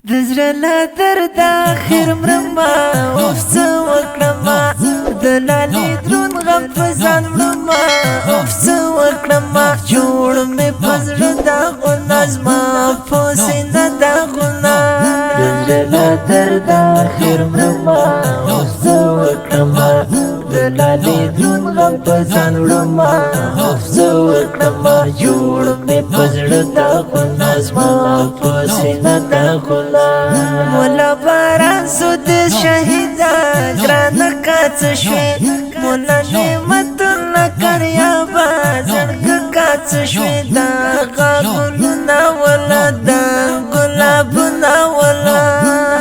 دزړه لا درد اخر مرما اوف څه وکړما د لالې درون غم په ځان وړما اوف څه وکړما جوړ مې پزړه دا غنا زما په سینه دا غنا دزړه لا درد اخر مرما اوف څه وکړما د لالې درون غم په ځان وړما اوف څه وکړما جوړ مې پزړه دا غنا زما په سینه دا غنا مولا باران سود شهیدا گران کاڅ شوی مولا نعمتونه کریا بازرګ کاڅ شوی دا غلنا ولا دا ګلابنا ولا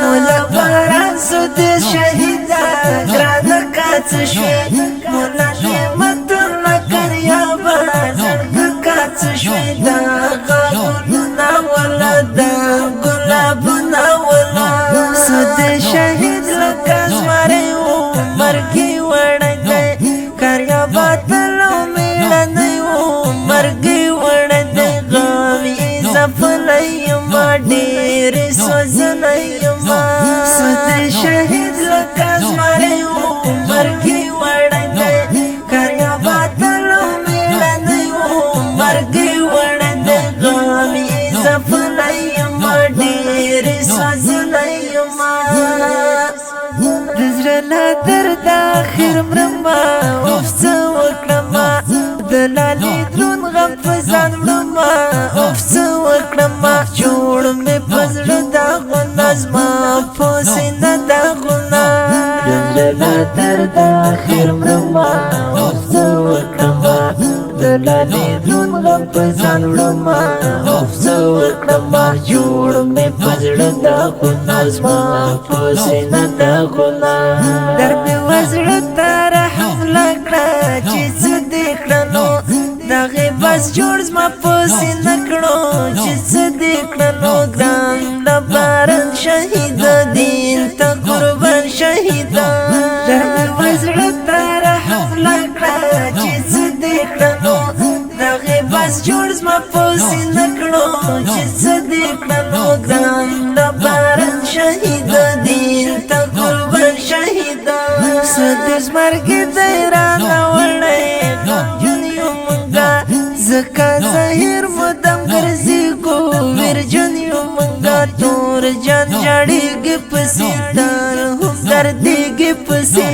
مولا باران سود شهیدا گران کاڅ شوی مولا نعمتونه کریا بازرګ کاڅ شوی دا غلنا ولا دا ګلابنا ولا سود شهید لکه زمری و مرګي وړی دی کریا باطلو میړنی و مرګي وړی دی غم یې ځپلی یما ډېرې سوځلی یما سود شهید لکه زمری و مرګي وړی دی کریا باطلو میړنی و مرګي وړی دی غم یې ځپلی یما ډېرې سوځلی یما دزړه لا درد اخر مرما اوف څه وکړما د لالې دروند غم په ځان وړما اوف څه وکړما جوړ مې په زړه دا غنا زما په سینه دا غنا دزړه لا درد اخر مرما اوف څه وکړما د لالې دروند غم په ځان وړما اوف څه وکړما جوړ مې په زړه دا غنا زما په سینه دا غنا در مې وزړه ته رحم لکړه چې څه دې کړنو دغې بس جوړ زما په سینه کړو چې څه دې کړنو ګران لپاره شهید دین ته قربان شهیدا در مې وزړه ته رحم لکړه چې څه دې کړنو دغې بس جوړ زما په سینه کړو چې څه دې کړنو ګران لپاره شهید دین ته قربان شهیدا سدس مرګ دی رانه وړی غمجن یو مونږه ځکه زهیر مدام ګرځي ګو ویرجن یو مونږه تور جان جاړېږي پسې تار هم دردېږي پسې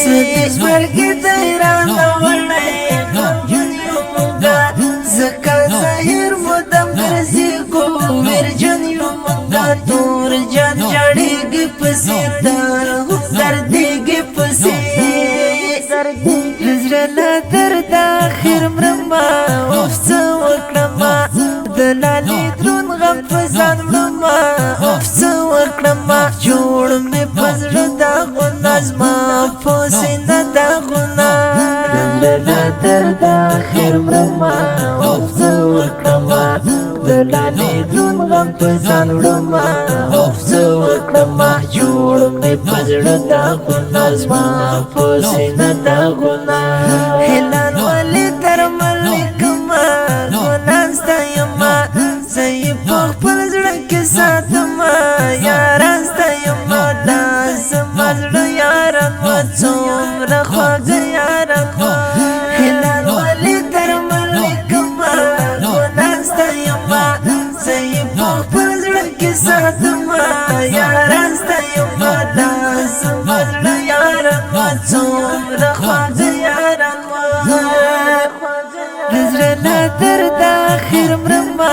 سدس مرګ دی رانه وړی غمجن یو مونږه ځکه زهیر مدام ګرځي ګو ویرجن یو مونږه تور جان جاړېږي پسې تار هم دردېږي پسې دزړه لا درد اخر مرما اوف څه وکړما د لالې دروند غم په ځان وړما اوف څه وکړما جوړ مې په زړه دا غنا زما په سینه دا غنا دزړه لا درد اخر مرما اوف څه وکړما د لالې دروند غم په ځان وړما اوف څه وکړما جوړ مې په زړه دا غنا زما په سینه دا غنا هلال ولې درمل کما ګنان ستا یما زه یې په خپل زړه کې ساتما یاران ستا یما دا زما زړه یاران و څومره خواږه یاران و هلال ولې درمل کما ګنان ستا یما زه یې په خپل زړه کې ساتما یاران ستا یما دا زما زړه یاران و څومره خواږه یاران و دزړه لا درد اخر مرما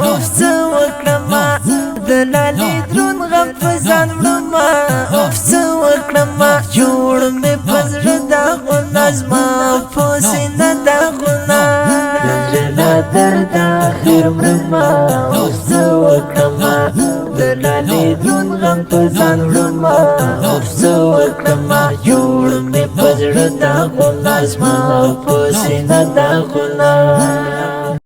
اوف څه وکړما د لالې دروند غم په ځان وړما اوف څه وکړما جوړ مې په زړه دا غنا زما په سینه دا غنا دزړه لا درد اخر مرما اوف څه وکړما د لالې دروند غم په ځان وړما اوف څه وکړما جوړ مې په زړه دا غنا زما په سینه دا غنا